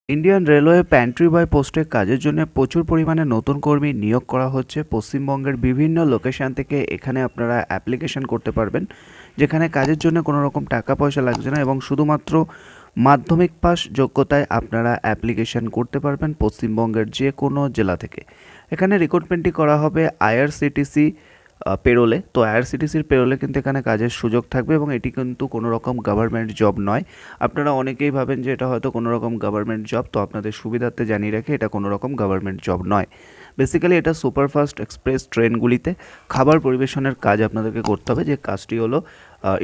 Indian railway pantry বয় পোস্টে কাজের জন্য প্রচুর পরিমাণে নতুন কর্মী নিয়োগ করা হচ্ছে। পশ্চিমবঙ্গের বিভিন্ন লোকেশন থেকে এখানে আপনারা অ্যাপ্লিকেশন করতে পারবেন, যেখানে কাজের জন্য কোনো রকম টাকা পয়সা লাগছে না এবং শুধুমাত্র মাধ্যমিক পাস যোগ্যতায় আপনারা অ্যাপ্লিকেশন করতে পারবেন পশ্চিমবঙ্গের যে কোনো জেলা থেকে। এখানে রিক্রুটমেন্টটি করা হবে আইআরসিটিসি পেরোলে। তো আইআরসিটিসির পেরোলে কিন্তু এখানে কাজের সুযোগ থাকবে এবং এটি কিন্তু কোনো রকম গভর্নমেন্ট জব নয়। আপনারা অনেকেই ভাবেন যে এটা হয়তো কোনো রকম গভর্নমেন্ট জব, তো আপনাদের সুবিধার্থে জানিয়ে রাখি এটা কোনো রকম গভর্নমেন্ট জব নয়। বেসিক্যালি এটা সুপারফাস্ট এক্সপ্রেস ট্রেনগুলিতে খাবার পরিবেশনের কাজ আপনাদেরকে করতে হবে, যে কাজটি হলো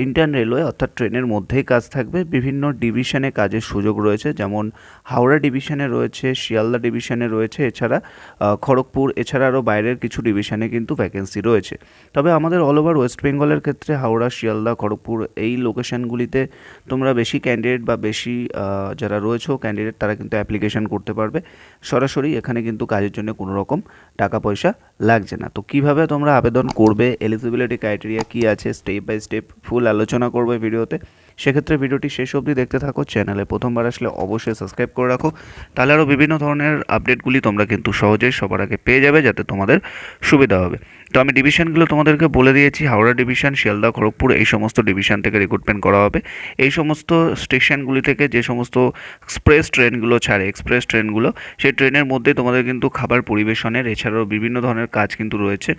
ইন্ডিয়ান রেলওয়ে অর্থাৎ ট্রেনের মধ্যেই কাজ থাকবে। বিভিন্ন ডিভিশনে কাজের সুযোগ রয়েছে, যেমন হাওড়া ডিভিশনে রয়েছে, শিয়ালদা ডিভিশনে রয়েছে, এছাড়া খড়গপুর, এছাড়া আরও বাইরের কিছু ডিভিশনে কিন্তু ভ্যাকেন্সি রয়েছে। তবে আমাদের অল ওভার ওয়েস্ট বেঙ্গলের ক্ষেত্রে হাওড়া, শিয়ালদা, খড়গপুর এই লোকেশনগুলিতে তোমরা বেশি ক্যান্ডিডেট বা বেশি যারা রয়েছে ক্যান্ডিডেট তারা কিন্তু অ্যাপ্লিকেশন করতে পারবে সরাসরি। এখানে কিন্তু কাজের জন্য কোনো রকম টাকা পয়সা লাগছে না। তো কিভাবে তোমরা আবেদন করবে, এলিজিবিলিটি ক্রাইটেরিয়া কী আছে, স্টেপ বাই স্টেপ ফুল আলোচনা করবে ভিডিওতে। সেক্ষেত্রে ভিডিওটি শেষ অবধি দেখতে থাকো। চ্যানেলে প্রথমবার আসলে অবশ্যই সাবস্ক্রাইব করে রাখো, তাহলে আরও বিভিন্ন ধরনের আপডেটগুলি তোমরা কিন্তু সহজেই সবার আগে পেয়ে যাবে, যাতে তোমাদের সুবিধা হবে। তো আমি ডিভিশনগুলো তোমাদেরকে বলে দিয়েছি, হাওড়া ডিভিশন, শিয়ালদা, খড়গপুর এই সমস্ত ডিভিশন থেকে রিক্রুটমেন্ট করা হবে। এই সমস্ত স্টেশনগুলি থেকে যে সমস্ত এক্সপ্রেস ট্রেনগুলো ছাড়ে, এক্সপ্রেস ট্রেনগুলো, সেই ট্রেনের মধ্যে তোমাদের কিন্তু খাবার পরিবেশনের এছাড়াও বিভিন্ন ধরনের কাজ কিন্তু রয়েছে,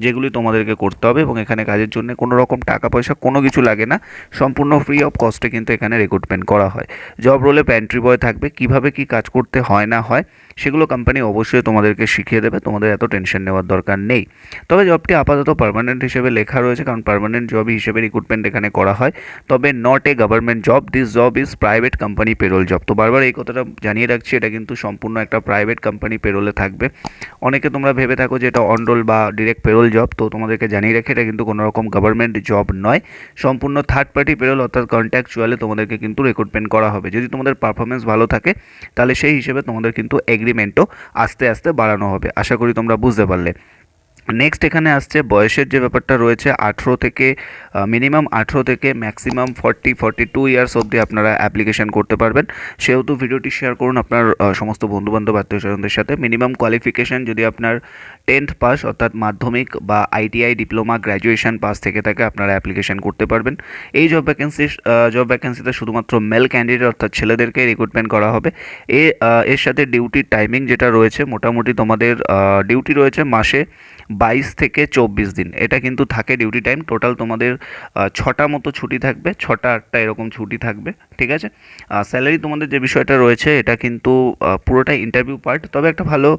যেগুলি তোমাদেরকে করতে হবে এবং এখানে কাজের জন্য কোনো রকম টাকা পয়সা কোনো কিছু লাগে না, সম্পূর্ণ ফ্রি অফ কস্টে কিন্তু এখানে রিক্রুটমেন্ট করা হয়। জব রোলে প্যান্ট্রি বয় থাকবে, কিভাবে কি কাজ করতে হয় না হয় সেগুলো কোম্পানি অবশ্যই তোমাদেরকে শিখিয়ে দেবে, তোমাদের এত টেনশন নেওয়ার দরকার নেই। তবে জবটি আপাতত পার্মানেন্ট হিসেবে লেখা রয়েছে, কারণ পার্মানেন্ট জব হিসেবে রিক্রুটমেন্ট এখানে করা হয়। তবে not a government job, this job is private company payroll job. তো বারবার এই কথাটা জানিয়ে রাখছি, এটা কিন্তু সম্পূর্ণ একটা প্রাইভেট কোম্পানি পেরোলে থাকবে। অনেকে তোমরা ভেবে থাকো যে এটা অনরোল বা ডিরেক্ট পেরোল জব, তো তোমাদেরকে জানিয়ে রেখে এটা কিন্তু কোনো রকম গভর্নমেন্ট জব নয়, সম্পূর্ণ থার্ড পার্টি পেরোল অর্থাৎ কন্ট্রাকচুয়ালে তোমাদেরকে কিন্তু রিক্রুটমেন্ট করা হবে। যদি তোমাদের পারফরমেন্স ভালো থাকে তাহলে সেই হিসেবে তোমাদের কিন্তু এগ্রিমেন্টও আস্তে আস্তে বাড়ানো হবে। আশা করি তোমরা বুঝতে পারলে। নেক্সট এখানে আসছে বয়সের যে ব্যাপারটা রয়েছে, 18 থেকে মিনিমাম 18 থেকে ম্যাক্সিমাম 42 ইয়ার্স অবধি আপনারা অ্যাপ্লিকেশন করতে পারবেন। সেহেতু ভিডিওটি শেয়ার করুন আপনার সমস্ত বন্ধুবান্ধব আত্মীয়স্বজনদের সাথে। মিনিমাম কোয়ালিফিকেশান যদি আপনার 10th পাস অর্থাৎ মাধ্যমিক বা আইটিআই, ডিপ্লোমা, গ্র্যাজুয়েশন পাস থেকে থাকে আপনারা অ্যাপ্লিকেশন করতে পারবেন। এই জব ভ্যাকেন্সিতে শুধুমাত্র মেল ক্যান্ডিডেট অর্থাৎ ছেলেদেরকে রিক্রুটমেন্ট করা হবে। এর সাথে ডিউটির টাইমিং যেটা রয়েছে, মোটামুটি তোমাদের ডিউটি রয়েছে মাসে 22 থেকে 24 দিন, এটা কিন্তু থাকে ডিউটি টাইম। টোটাল তোমাদের 6টা মতো ছুটি থাকবে, 6টা 8টা এরকম ছুটি থাকবে, ঠিক আছে। স্যালারি তোমাদের যে বিষয়টা রয়েছে এটা কিন্তু পুরোটাই ইন্টারভিউ পার্ট, তবে একটা ভালো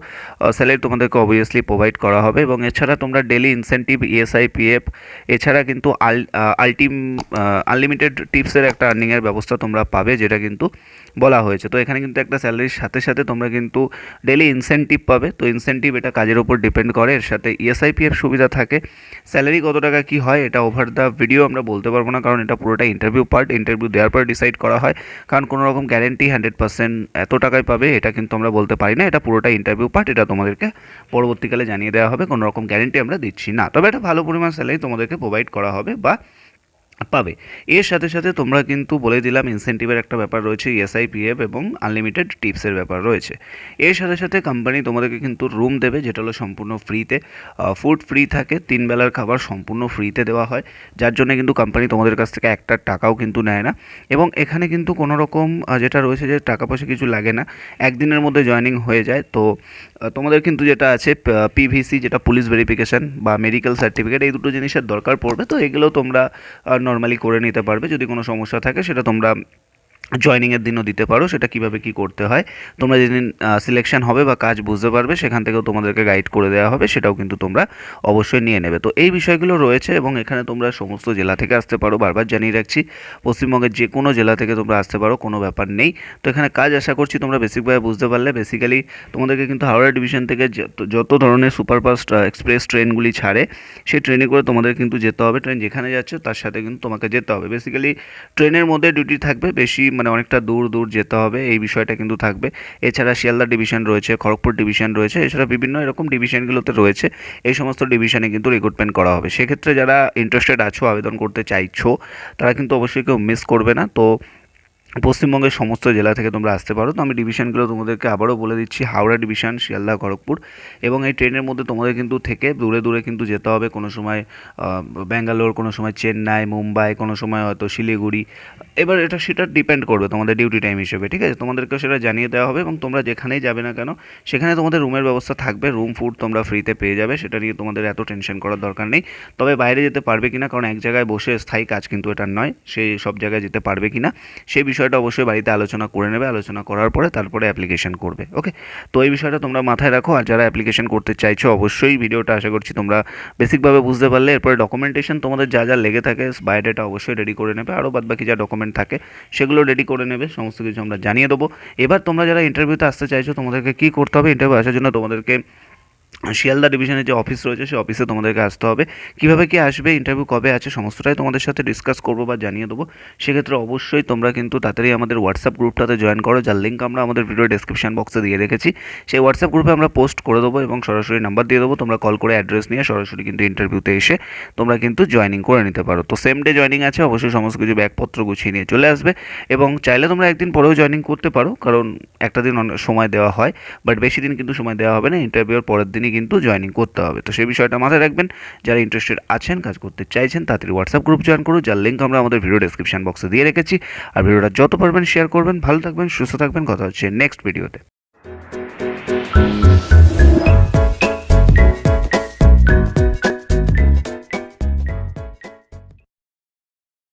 স্যালারি তোমাদেরকে অবভিয়াসলি প্রোভাইড করা হবে। এবং এছাড়া তোমরা ডেলি ইনসেন্টিভ, ইএসআই, পিএফ, এছাড়া কিন্তু আনলিমিটেড টিপসের একটা আর্নিংয়ের ব্যবস্থা তোমরা পাবে, যেটা কিন্তু বলা হয়েছে। তো এখানে কিন্তু একটা স্যালারির সাথে সাথে তোমরা কিন্তু ডেলি ইনসেন্টিভ পাবে। তো ইনসেন্টিভ এটা কাজের ওপর ডিপেন্ড করে, এর সাথে ইএসআইপিএফ সুবিধা থাকে। স্যালারি কত টাকা কী হয় এটা ওভার দ্য ভিডিও আমরা বলতে পারবো না, কারণ এটা পুরোটা ইন্টারভিউ পার্ট, ইন্টারভিউ দেওয়ার পর ডিসাইড করা হয়। কারণ কোনো রকম গ্যারেন্টি 100% এত টাকায় পাবে এটা কিন্তু আমরা বলতে পারি না, এটা পুরোটা ইন্টারভিউ পার্ট, এটা তোমাদেরকে পরবর্তীকালে জানিয়ে দেওয়া হবে। কোনো রকম গ্যারেন্টি আমরা দিচ্ছি না, তবে একটা ভালো পরিমাণ স্যালারি তোমাদেরকে প্রোভাইড করা হবে বা পাবে। এর সাথে সাথে তোমরা কিন্তু বলে দিলাম ইনসেন্টিভের একটা ব্যাপার রয়েছে, ইএসআই, পিএফ এবং আনলিমিটেড টিপসের ব্যাপার রয়েছে। এর সাথে সাথে কোম্পানি তোমাদেরকে কিন্তু রুম দেবে, যেটা হলো সম্পূর্ণ ফ্রিতে। ফুড ফ্রি থাকে, 3 বেলার খাবার সম্পূর্ণ ফ্রিতে দেওয়া হয়, যার জন্য কিন্তু কোম্পানি তোমাদের কাছ থেকে একটা টাকাও কিন্তু নেয় না। এবং এখানে কিন্তু কোনো রকম যেটা রয়েছে যে টাকা পয়সা কিছু লাগে না, একদিনের মধ্যে জয়েনিং হয়ে যায়। তো তোমাদের কিন্তু যেটা আছে পিভিসি, যেটা পুলিশ ভেরিফিকেশান বা মেডিকেল সার্টিফিকেট, এই দুটো জিনিসের দরকার পড়বে। তো এগুলো তোমরা নর্মালি করে নিতে পারবে। যদি কোনো সমস্যা থাকে সেটা তোমরা জয়েনিংয়ের দিনও দিতে পারো। সেটা কীভাবে কী করতে হয় তোমরা যেদিন সিলেকশন হবে বা কাজ বুঝতে পারবে সেখান থেকেও তোমাদেরকে গাইড করে দেওয়া হবে, সেটাও কিন্তু তোমরা অবশ্যই নিয়ে নেবে। তো এই বিষয়গুলো রয়েছে এবং এখানে তোমরা সমস্ত জেলা থেকে আসতে পারো, বারবার জানিয়ে রাখছি পশ্চিমবঙ্গের যে কোনো জেলা থেকে তোমরা আসতে পারো, কোনো ব্যাপার নেই। তো এখানে কাজ আশা করছি তোমরা বেসিকভাবে বুঝতে পারলে। বেসিক্যালি তোমাদেরকে কিন্তু হাওড়া ডিভিশন থেকে যত ধরনের সুপারফাস্ট এক্সপ্রেস ট্রেনগুলি ছাড়ে সেই ট্রেনে করে তোমাদের কিন্তু যেতে হবে। ট্রেন যেখানে যাচ্ছে তার সাথে কিন্তু তোমাকে যেতে হবে। বেসিক্যালি ট্রেনের মধ্যে ডিউটি থাকবে, বেশি মানে অনেকটা দূর দূর যেতে হবে, এই বিষয়টা কিন্তু থাকবে। এছাড়া শিয়ালদা ডিভিশন রয়েছে, খড়গপুর ডিভিশন রয়েছে, এছাড়া বিভিন্ন এরকম ডিভিশনগুলোতে রয়েছে। এই সমস্ত ডিভিশনে কিন্তু রিক্রুটমেন্ট করা হবে। সেক্ষেত্রে যারা ইন্টারেস্টেড আছো, আবেদন করতে চাইছো, তারা কিন্তু অবশ্যই কেউ মিস করবে না। তো পশ্চিমবঙ্গের সমস্ত জেলা থেকে তোমরা আসতে পারো। তো আমি ডিভিশনগুলো তোমাদেরকে আবারও বলে দিচ্ছি, হাওড়া ডিভিশন, শিয়ালদা, খড়গপুর। এবং এই ট্রেনের মধ্যে তোমাদের কিন্তু থেকে দূরে দূরে কিন্তু যেতে হবে, কোনো সময় ব্যাঙ্গালোর, কোনো সময় চেন্নাই, মুম্বাই, কোনো সময় হয়তো শিলিগুড়ি। এবার সেটা ডিপেন্ড করবে তোমাদের ডিউটি টাইম হিসেবে, ঠিক আছে? তোমাদেরকে সেটা জানিয়ে দেওয়া হবে এবং তোমরা যেখানেই যাবে না কেন সেখানে তোমাদের রুমের ব্যবস্থা থাকবে, রুম ফুড তোমরা ফ্রিতে পেয়ে যাবে, সেটা নিয়ে তোমাদের এত টেনশন করার দরকার নেই। তবে বাইরে যেতে পারবে কিনা, কারণ এক জায়গায় বসে স্থায়ী কাজ কিন্তু এটা নয়, সেই সব জায়গায় যেতে পারবে কিনা সেই বিষয়টা অবশ্যই বাড়িতে আলোচনা করে নেবে, আলোচনা করার পরে তারপরে অ্যাপ্লিকেশন করবে। ওকে, তো এই বিষয়টা তোমরা মাথায় রাখো। আর যারা অ্যাপ্লিকেশন করতে চাইছো অবশ্যই ভিডিওটা আশা করছি তোমরা বেসিকভাবে বুঝতে পারলে। এরপরে ডকুমেন্টেশন তোমাদের যা যা লেগে থাকে, বায়োডাটা অবশ্যই রেডি করে নেবে, আরও বাদবাকি যা ডকুমেন্ট থাকে সেগুলো রেডি করে নেবে, সমস্ত কিছু আমরা জানিয়ে দেবো। এবার তোমরা যারা ইন্টারভিউতে আসতে চাইছো তোমাদেরকে কী করতে হবে, ইন্টারভিউ আসার জন্য তোমাদেরকে শিয়ালদা ডিভিশনের যে অফিস রয়েছে সেই অফিসে তোমাদেরকে আসতে হবে। কীভাবে কি আসবে, ইন্টারভিউ কবে আছে, সমস্তটাই তোমাদের সাথে ডিসকাস করবো বা জানিয়ে দেবো। সেক্ষেত্রে অবশ্যই তোমরা কিন্তু তাড়াতাড়ি আমাদের হোয়াটসঅ্যাপ গ্রুপটাতে জয়েন করো, যার লিঙ্ক আমরা আমাদের ভিডিও ডেসক্রিপশন বক্সে দিয়ে রেখেছি। সেই হোয়াটসঅ্যাপ গ্রুপে আমরা পোস্ট করে দেবো এবং সরাসরি নাম্বার দিয়ে দেবো, তোমরা কল করে অ্যাড্রেস নিয়ে সরাসরি কিন্তু ইন্টারভিউতে এসে তোমরা কিন্তু জয়েনিং করে নিতে পারো। তো সেম ডে জয়েনিং আছে, অবশ্যই সমস্ত কিছু ব্যাগপত্র গুছিয়ে নিয়ে চলে আসবে এবং চাইলে তোমরা একদিন পরেও জয়েনিং করতে পারো, কারণ একটা দিন অনেক সময় দেওয়া হয়, বাট বেশি দিন কিন্তু সময় দেওয়া হবে না, ইন্টারভিউর পরের দিনই কিন্তু জয়েনিং করতে হবে। তো সেই বিষয়টা মাথায় রাখবেন। যারা ইন্টারেস্টেড আছেন, কাজ করতে চাইছেন, তাড়াতাড়ি হোয়াটসঅ্যাপ গ্রুপ জয়েন করুন, যার লিঙ্ক আমরা আমাদের ভিডিও ডেসক্রিপশন বক্সে দিয়ে রেখেছি। আর ভিডিওটা যত পারবেন শেয়ার করবেন। ভালো থাকবেন, সুস্থ থাকবেন, কথা হচ্ছে নেক্সট ভিডিওতে।